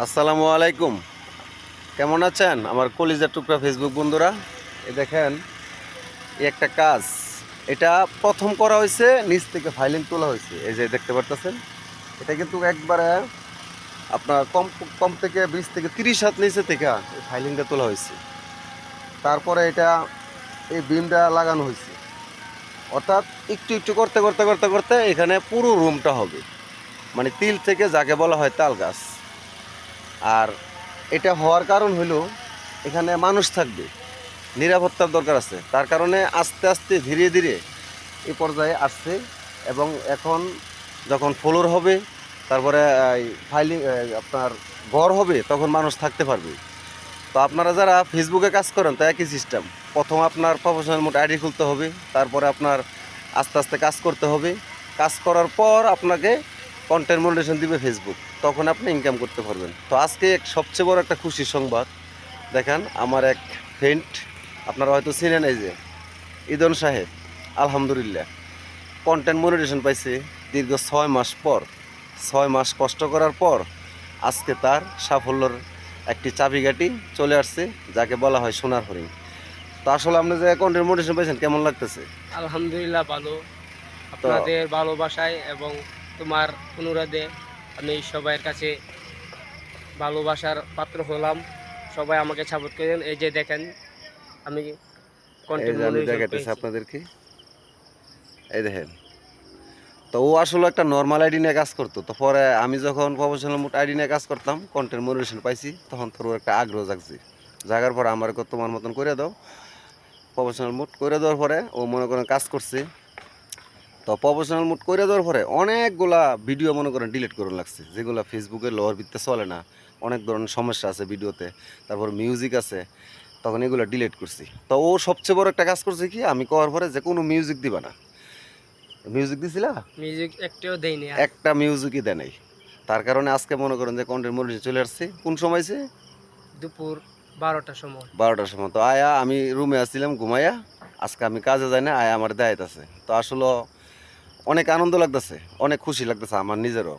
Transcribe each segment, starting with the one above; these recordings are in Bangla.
আসসালামু আলাইকুম। কেমন আছেন আমার কলিজার টুকরা ফেসবুক বন্ধুরা? এই দেখেন, এই একটা কাজ, এটা প্রথম করা হয়েছে, নিচ থেকে ফাইলিং তোলা হয়েছে। এই যে দেখতে পারতেছেন, এটা কিন্তু একবারে আপনার কম কম থেকে 20 থেকে 30 হাত নিচে থেকে এই ফাইলিংটা তোলা হয়েছে। তারপরে এটা এই বিমটা লাগানো হয়েছে, অর্থাৎ একটু একটু করতে করতে করতে করতে এখানে পুরো রুমটা হবে, মানে তিল থেকে যাকে বলা হয় তাল গাছ। আর এটা হওয়ার কারণ হলো এখানে মানুষ থাকবে, নিরাপত্তার দরকার আছে, তার কারণে আস্তে আস্তে ধীরে ধীরে এই পর্যায়ে আসছে। এবং এখন যখন ফ্লোর হবে, তারপরে ফাইলিং আপনার ঘর হবে, তখন মানুষ থাকতে পারবে। তো আপনারা যারা ফেসবুকে কাজ করেন তা একই সিস্টেম। প্রথম আপনার প্রফেশনাল মোড আইডি খুলতে হবে, তারপরে আপনার আস্তে আস্তে কাজ করতে হবে। কাজ করার পর আপনাকে কন্টেন্ট মনিটাইজেশন দিবে ফেসবুক, তখন আপনি ইনকাম করতে পারবেন। তো আজকে সবচেয়ে বড় একটা খুশির সংবাদ, দেখেন আমার এক ফ্রেন্ড, আপনারা হয়তো চিনেন, এই যে ইদন সাহেব, আলহামদুলিল্লাহ কন্টেন্ট মনিটাইজেশন পাইছে দীর্ঘ 6 মাস পর। 6 মাস কষ্ট করার পর আজকে তার সাফল্যর একটি চাবিকাঠি চলে আসছে, যাকে বলা হয় সোনার হরিণ। তো আসলে আপনি যে কন্টেন্ট মনিটাইজেশন পাইছেন, কেমন লাগতেছে? আলহামদুলিল্লাহ ভালো। তো আপনাদের ভালোবাসায় এবং তোমার অনুরোধে আমি সবার কাছে ভালোবাসার পাত্র হলাম। সবাই আমাকে সাপোর্ট করেন। এই যে দেখেন, আমি এই কন্টেন্ট যে আমি মনিটাইজেশন দেখাইতেছি পেয়েছি। আপনাদেরকে, এই দেখেন। তো ও আসলে একটা নর্মাল আইডি নিয়ে কাজ করতো, তো পরে আমি যখন প্রফেশনাল মোড আইডি নিয়ে কাজ করতাম, কন্টেন্ট মনিটাইজেশন পাইছি, তখন তোর একটা আগ্রহ জাগছে। জাগার পর আমার তোমার মতন করে দাও, প্রফেশনাল মোড করে দেওয়ার পরে ও মনে করেন কাজ করছে। তো প্রফেশনাল মোড করে দেওয়ার পরে অনেকগুলা ভিডিও মনে করেন ডিলিট করে লাগছে, যেগুলো ফেসবুকের লোয়ার ভিত্তে চলে না। অনেক ধরনের সমস্যা আছে ভিডিওতে, তারপর মিউজিক আছে, তখন এগুলো ডিলিট করছি। তো ও সবচেয়ে বড় একটা কাজ করছে কি, আমি করার পরে যে কোনো মিউজিক দিবা না। মিউজিক দিছিলা, মিউজিক একটাও দেয়নি আর। একটা মিউজিকই দেয় নাই। তার কারণে আজকে মনে করেন যে কন্টেন্ট মনিটাইজেশন চলে আসছে। কোন সময়ছে? দুপুর 12টার সময়। 12টার সময়। তো আয়া আমি রুমে আসছিলাম ঘুমাইয়া, আজকে আমি কাজে যাই না, আয়া আমার দায়িত্ব আছে। তো আসলে অনেক আনন্দ লাগতেছে, অনেক খুশি লাগতেছে আমার নিজেরও।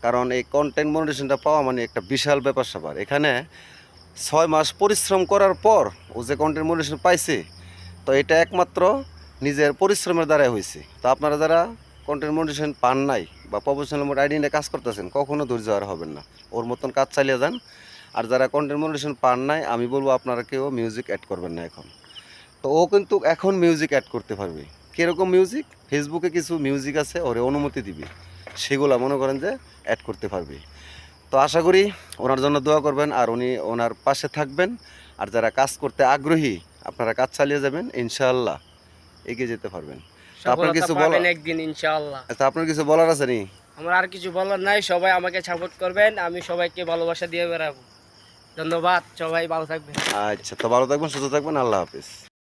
কারণ এই কন্টেন্ট মনিটাইজেশনটা পাওয়া মানে একটা বিশাল ব্যাপার স্যাপার। এখানে 6 মাস পরিশ্রম করার পর ও যে কন্টেন্ট মনিটাইজেশন পাইছে, তো এটা একমাত্র নিজের পরিশ্রমের দ্বারাই হয়েছে। তো আপনারা যারা কন্টেন্ট মনিটাইজেশন পান নাই বা প্রফেশনাল মোড আইডি নিয়ে কাজ করতেছেন, কখনো ধৈর্য আর হবেন না, ওর মতন কাজ চালিয়ে যান। আর যারা কন্টেন্ট মনিটাইজেশন পান নাই, আমি বলবো আপনারা কেউ মিউজিক অ্যাড করবেন না এখন। তো ও কিন্তু এখন মিউজিক অ্যাড করতে পারবে। কীরকম মিউজিক? ফেসবুকে কিছু মিউজিক আছে, ওরে অনুমতি দিবে, সেগুলো মনে করেন যে অ্যাড করতে পারবে। তো আশা করি ওনার জন্য দোয়া করবেন, আর উনি ওনার পাশে থাকবেন। আর যারা কাজ করতে আগ্রহী, আপনারা কাজ চালিয়ে যাবেন, ইনশাআল্লাহ এগিয়ে যেতে পারবেন। তো আপনার সফলতা কিছু পাবেন একদিন ইনশাআল্লাহ। আচ্ছা, আপনার কিছু বলার আছে নি? আমার আর কিছু বলার নাই, সবাই আমাকে সাপোর্ট করবেন, আমি সবাইকে ভালোবাসা দিয়ে বেড়াবো। ধন্যবাদ, সবাই ভালো থাকবেন। আচ্ছা, তো ভালো থাকবেন, সুস্থ থাকবেন, আল্লাহ হাফিজ।